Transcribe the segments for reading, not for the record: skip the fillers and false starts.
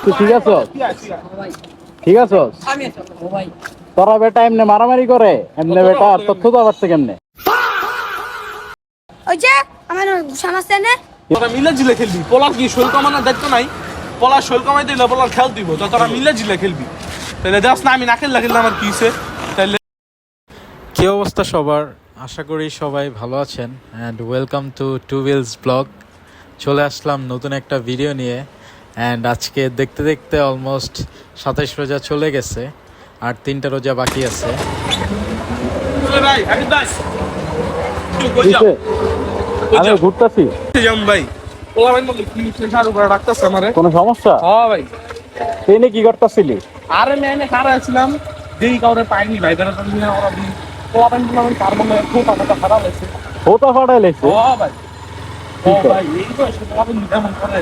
তুই ঠিক আছো? ঠিক আছো? তোরা বেটা এমনি মারামারি করে এমনি বেটা আর তথ্য তো পারছে কেমনে? ওই যে আমার সমস্যা নেই। তোরা মিলে জিলে খেলবি। পোলার কি শৈল কমানোর দায়িত্ব নাই? পোলার শৈল কমাই দিলে পোলার খেল দিব, তো তোরা মিলে জিলে খেলবি। তাহলে দেখ না, আমি না খেললে আমার কি হইছে? তাহলে কি অবস্থা সবার? আশা করি সবাই ভালো আছেন and welcome to Two Wheels Vlog. চলে আসলাম নতুন একটা ভিডিও নিয়ে অ্যান্ড আজকে দেখতে দেখতে অলমোস্ট 27 রোজা চলে গেছে আর 3টা রোজা বাকি আছে। ভাই আগে দাস আমি ঘুরতেছি ভাই। পোলা ভাই বলে কি সার উপরে রাখতেছে আমারে। কোনো সমস্যা? হ্যাঁ ভাই। তুই কি করতেছিলি? আরে মেনে খারা ছিলাম, যেই কাউরে পাইনি ভাই, তারা তো নিয়ে ওরা দি পোলা ভাই বলে আমি কার মনে খুব টাকা খারাপ হয়েছে। ফটো ফাটাই লাইছে? হ্যাঁ ভাই। ও ভাই এই তো সে পোলা ভাই যেমন করে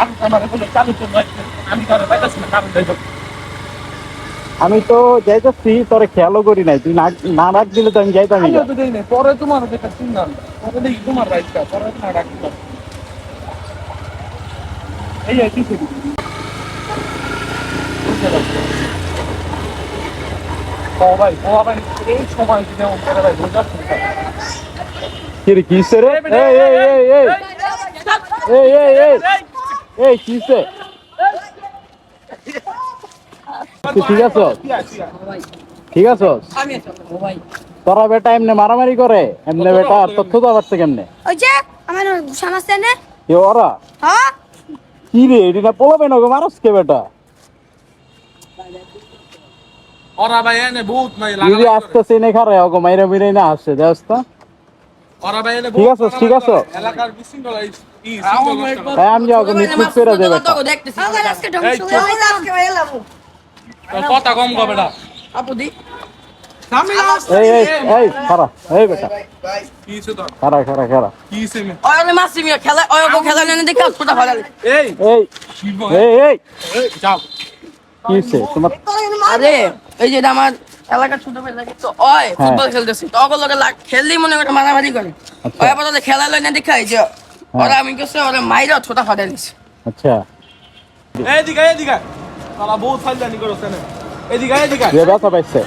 আর আমারে বলে চালু তো ভাই, আমি কারে পাইতাছি না কারণ দেই। আমি তো যাইতেছি, তোরে খেয়ালও করি নাই। তুই না ডাক দিলে তো আমি যাইতাম না। তো দেই না, পরে তোমার দেখা চিন্তা না, পরে দেখি তোমার রাইটটা, পরে তোমার রাখি না। এই কি করি ও ভাই এই সময় যেমন করে ভাই রোজা শুনতে কি রে কিসে রে? এই এই এই এই এই এই এই এই কিসে? তুই ঠিক আছো? ঠিক আছো? তোরা বেটা এমনি মারামারি করে এমনি বেটা আর তথ্য তো পারছে কেমনে? ওই যে আমার সমস্যা নেই। এ ওরা হ্যাঁ কি রে? এটা পোলাবে না গো, মারস কে বেটা? ওরা ভাই এনে বহুত মাই যদি লাগা আসতেছে নে খারে ওগো মাইরা মিরে না আসছে দেখ তো। ওরা ভাই এনে ঠিক আছে, ঠিক আছে। এলাকার বিশৃঙ্খলা ই তাই আমি যাও মিটমিট করে দেবে বেটা। আমার আজকে ধ্বংস হয়ে গেছে। আজকে ভাই এলাম কথা কম গো বেটা। আপুদি সামনে এই এই এই খারা এই বেটা কি হইছে তোর? খারা খারা খারা কি হইছে মে? ওই মাসি মিয়া খেলা ওই খেলা নেন দেখে ছোটা ফালালে এই এই কি বল? এই এই এই যাও। কি হইছে তোমার? আরে এই যে আমার এলাকার ছোট ভাই লাগে তো ওই ফুটবল খেলতেছে তো ওগুলো খেললি মনে করে মারামারি করে। আচ্ছা। ওই আপাতত খেলা লই না দেখা এই যে ওরা আমি কইছে ওরা মাইরা ছোটা ফালাইছে। আচ্ছা এদিকে এদিকে তোরা বহুত ফাইলানি করছ না। এদিকে এদিকে যে ব্যথা পাইছে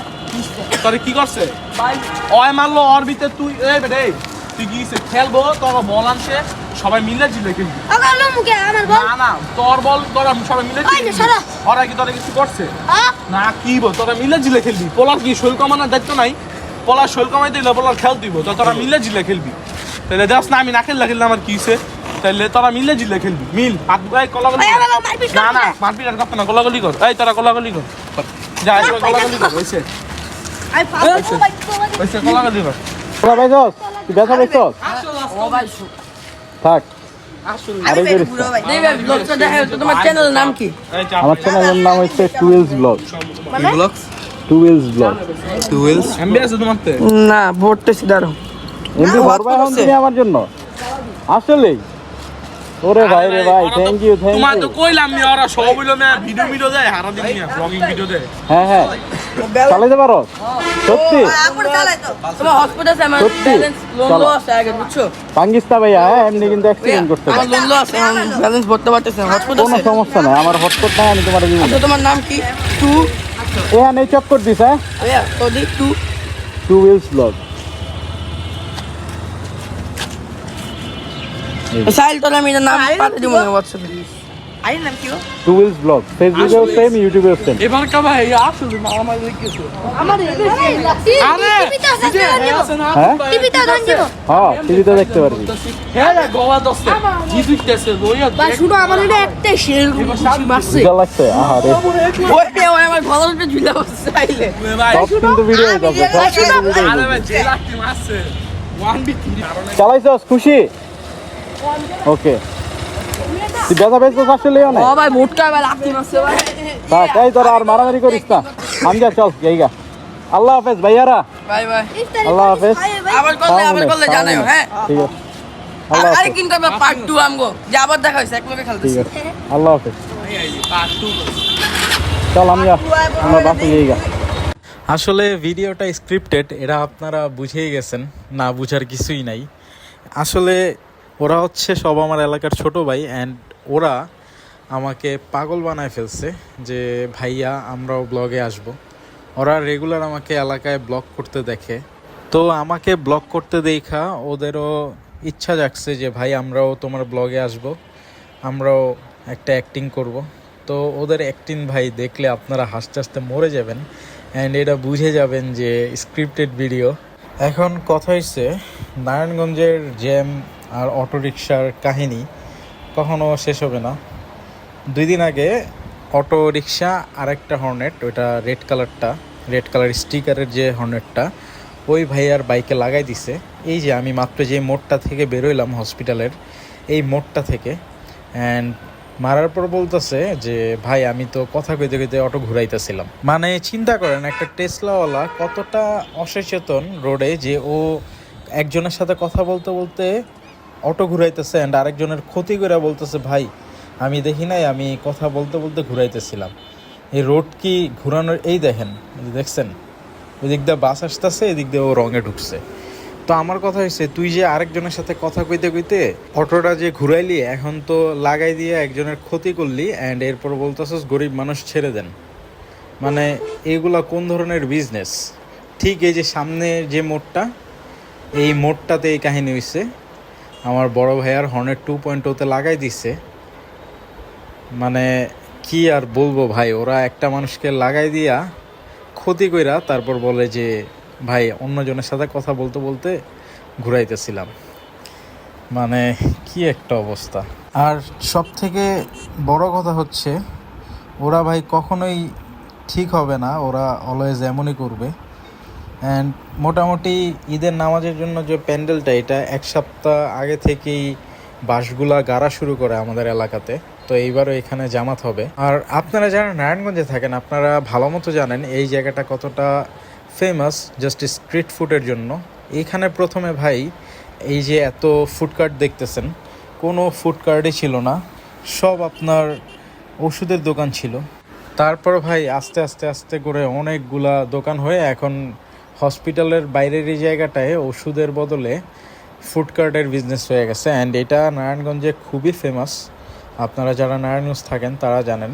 তোরে কি করছে? ভাই ওই মারলো ওর ভিতরে তুই এই বেটা এই তুই কি হইছে? খেলবো তোরা বল আনছে সবাই মিলে জিলে খেলবি। আগালো মুখে আমার বল। না না তোর বল তোরা সবাই মিলে ওই না সরো। ওরা কি তোরা কিছু করছে? হ্যাঁ না কি বল, তোরা মিলে জিলে খেলবি। পোলার কি শৈল কমানোর দায়িত্ব নাই? পোলার শৈল কমাই দিলে পোলার খেল দিব, তো তোরা মিলে জিলে খেলবি। তাহলে দেখ না, আমি না খেললে আমার কি হইছে? তাহলে তোরা মিলে জিলে খেলবি। মিল হাত এই কলাগলি এই বাবা মারপিট না না মারপিট আর করতে না, কলাগলি কর। এই তোরা কলাগলি কর, যা এই কলাগলি কর। হইছে আই ফালতু ভাই তো হইছে কলাগলি কর। তোরা পাইছস? তুই ব্যথা পাইছস? ও ভাই থাক আরে করিস না। দেখবে লোকটা দেখে তোমার চ্যানেলের নাম কি? এই চাপ আমার চ্যানেলের নাম হচ্ছে Two Wheels Vlog. Two Wheels Vlog. MB আছে তোমারতে? না ভোটতেছি দাঁড়ো এমনি ভরবা এখন তুমি আমার জন্য আসলেই? ওরে ভাই রে ভাই, থ্যাংক ইউ থ্যাংক তোমার তো ইউ। কইলাম নি ওরা সব হইলো না ভিডিও দেয় হারা দিন নিয়া ব্লগিং ভিডিও দেয়। হ্যাঁ হ্যাঁ চালাইতে পারো সত্যি? তোমার হসপিটালে আমার সত্যি? ব্যালেন্স লোন চলো। লো আছে আগে বুঝছো পাঙ্গিস না ভাইয়া, হ্যাঁ এমনি কিন্তু অ্যাক্সিডেন্ট করতে আমার পারে। লোন লো আছে ব্যালেন্স ভরতে পারতেছে কোনো হসপিটালে সমস্যা নাই, আমার হটস্পট নাই, আমি তোমার দিব না। তোমার নাম কি টু এখানে চক্কর দিস, হ্যাঁ ভাইয়া তো দি টু টু হুইলস ব্লগ। সাইল তোর আমি নাম পাঠিয়ে দিব না হোয়াটসঅ্যাপে টু হুইলস ব্লগ ফেসবুকেও সেম, ইউটিউবেও সেম। এবার কা ভাই আসলে মারামারি লেগেছে। আমার টিভিতে আছে না হ্যাঁ টিভিতে ধন দিব। হ্যাঁ টিভিতে দেখতে পারবি। হ্যাঁ রে গোয়া দস্তে কি দিতেছে বইয়া ভাই শুনো আমার এটা একটা শেল মারছে। বুঝা লাগছে? আহারে ওই আমার গলার উপরে ঝুলে বসছে চাইলে ভাই। সব কিন্তু ভিডিও যাবে, সব কিন্তু ভিডিও আরে যাবে। ভাই যে লাঠি মারছে 1v3 চালাইছস খুশি? ওকে তুই ব্যথা পেয়েছিস আসলেও না? ও ভাই মোটকা ভাই লাঠি মারছে ভাই থাক এই তোরা আর মারামারি করিস না, আমজা চল জায়গা। আল্লাহ হাফেজ ভাইয়ারা, ভাই ভাই আল্লাহ হাফেজ। আবার করলে জানাও হ্যাঁ ঠিক আছে, আল্লাহ আরে হাফেজ। কিন্তু আমরা পার্ট 2 আমগো যে আবার দেখা হইছে এক লগে ঠিক খেলতেছি আছে, আল্লাহ হাফেজ। চল আমরা বাসে জায়গা। আসলে ভিডিওটা স্ক্রিপ্টেড, এটা আপনারা বুঝেই গেছেন, না বুঝার কিছুই নাই। আসলে ওরা হচ্ছে সব আমার এলাকার ছোট ভাই অ্যান্ড ওরা আমাকে পাগল বানায় ফেলছে যে ভাইয়া আমরাও ব্লগে আসব। ওরা রেগুলার আমাকে এলাকায় ব্লগ করতে দেখে, তো আমাকে ব্লগ করতে দেখা ওদেরও ইচ্ছা জাগছে যে ভাই আমরাও তোমার ব্লগে আসব, আমরাও একটা অ্যাক্টিং করব। তো ওদের অ্যাক্টিং ভাই দেখলে আপনারা হাসতে হাসতে মরে যাবেন, অ্যান্ড এটা বুঝে যাবেন যে স্ক্রিপ্টেড ভিডিও। এখন কথা হচ্ছে, নারায়ণগঞ্জের জ্যাম আর অটোরিকশার কাহিনী কখনো শেষ হবে না। 2 দিন আগে অটো রিক্সা আর একটা হর্নেট, ওইটা রেড কালার স্টিকারের যে হর্নেটটা, ওই ভাইয়ার বাইকে লাগাই দিছে। এই যে আমি মাত্র যে মোড়টা থেকে বেরোইলাম হসপিটালের, এই মোড়টা থেকে, অ্যান্ড মারার পর বলতেছে যে ভাই আমি তো কথা কইতে কইতে অটো ঘুরাইতেছিলাম। মানে চিন্তা করেন একটা টেসলাওয়ালা কতটা অসচেতন রোডে, যে ও একজনের সাথে কথা বলতে বলতে অটো ঘুরাইতেছে, অ্যান্ড আরেকজনের ক্ষতি করে বলতেছে ভাই আমি দেখি নাই, আমি কথা বলতে বলতে ঘুরাইতেছিলাম। এই রোড কি ঘুরানোর, এই দেখেন, দেখছেন ওই দিক দিয়ে বাস আসতেছে, এদিক দিয়ে ও রঙে ঢুকছে। তো আমার কথা হচ্ছে, তুই যে আরেকজনের সাথে কথা কইতে কইতে অটোটা যে ঘুরাইলি, এখন তো লাগাই দিয়ে একজনের ক্ষতি করলি, অ্যান্ড এরপর বলতেছস গরিব মানুষ ছেড়ে দেন। মানে এইগুলা কোন ধরনের বিজনেস? ঠিক এই যে সামনে যে মোড়টা, এই মোড়টাতে এই কাহিনী হয়েছে। আমার বড় ভাইয়ার হর্নেট 2.0-তে লাগাই দিছে। মানে কি আর বলবো ভাই, ওরা একটা মানুষকে লাগাই দিয়া ক্ষতি কইরা তারপর বলে যে ভাই অন্যজনের সাথে কথা বলতে বলতে ঘুরাইতেছিলাম। মানে কি একটা অবস্থা। আর সব থেকে বড় কথা হচ্ছে, ওরা ভাই কখনোই ঠিক হবে না, ওরা অলওয়েজ এমনই করবে। অ্যান্ড মোটামুটি ঈদের নামাজের জন্য যে প্যান্ডেলটা, এটা 1 সপ্তাহ আগে থেকেই বাসগুলা গাড়া শুরু করে আমাদের এলাকাতে। তো এইবারও এখানে জামাত হবে। আর আপনারা যারা নারায়ণগঞ্জে থাকেন, আপনারা ভালো মতো জানেন এই জায়গাটা কতটা ফেমাস জাস্ট স্ট্রিট ফুডের জন্য। এইখানে প্রথমে ভাই এই যে এত ফুড কার্ট দেখতেছেন, কোনো ফুড কার্টই ছিল না, সব আপনার ওষুধের দোকান ছিল। তারপর ভাই আস্তে আস্তে আস্তে করে অনেকগুলা দোকান হয়ে এখন হসপিটালের বাইরের এই জায়গাটায় ওষুধের বদলে ফুড কার্টের বিজনেস হয়ে গেছে। অ্যান্ড এটা নারায়ণগঞ্জে খুবই ফেমাস। আপনারা যারা নারায়ণগঞ্জ থাকেন তারা জানেন।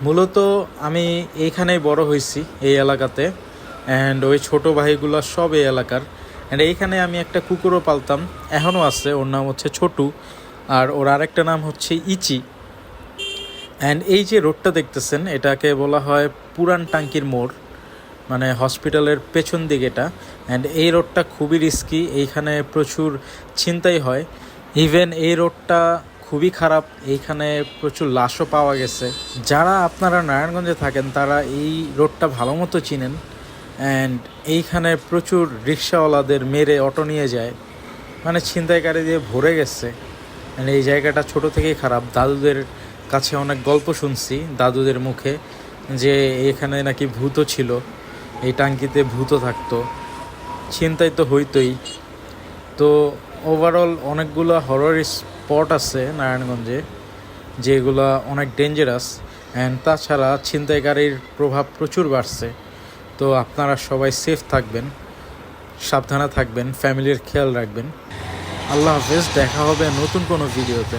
মূলত আমি এইখানেই বড় হয়েছি, এই এলাকাতে, অ্যান্ড ওই ছোটো ভাইগুলো সব এই এলাকার। অ্যান্ড এইখানে আমি একটা কুকুরও পালতাম, এখনও আছে, ওর নাম হচ্ছে ছোটু, আর ওর আরেকটা নাম হচ্ছে ইচি। অ্যান্ড এই যে রোডটা দেখতেছেন, এটাকে বলা হয় পুরান টাঙ্কির মোড়, মানে হসপিটালের পেছন দিকে এটা। অ্যান্ড এই রোডটা খুবই রিস্কি, এইখানে প্রচুর ছিনতাই হয়। ইভেন এই রোডটা খুবই খারাপ, এইখানে প্রচুর লাশও পাওয়া গেছে। যারা আপনারা নারায়ণগঞ্জে থাকেন তারা এই রোডটা ভালো মতো চিনেন। অ্যান্ড এইখানে প্রচুর রিক্সাওয়ালাদের মেরে অটো নিয়ে যায়, মানে ছিনতাইকারী দিয়ে ভরে গেছে। অ্যান্ড এই জায়গাটা ছোট থেকেই খারাপ। দাদুদের কাছে অনেক গল্প শুনছি, দাদুদের মুখে, যে এখানে নাকি ভূতও ছিল, এই টাঙ্কিতে ভূতও থাকতো, ছিনতাই তো হইতোই। তো ওভারঅল অনেকগুলো হরর স্পট আছে নারায়ণগঞ্জে, যেগুলো অনেক ডেঞ্জারাস। অ্যান্ড তাছাড়া ছিনতাইকারীর প্রভাব প্রচুর বাড়ছে। তো আপনারা সবাই সেফ থাকবেন, সাবধানে থাকবেন, ফ্যামিলির খেয়াল রাখবেন। আল্লাহ হাফেজ, দেখা হবে নতুন কোনো ভিডিওতে।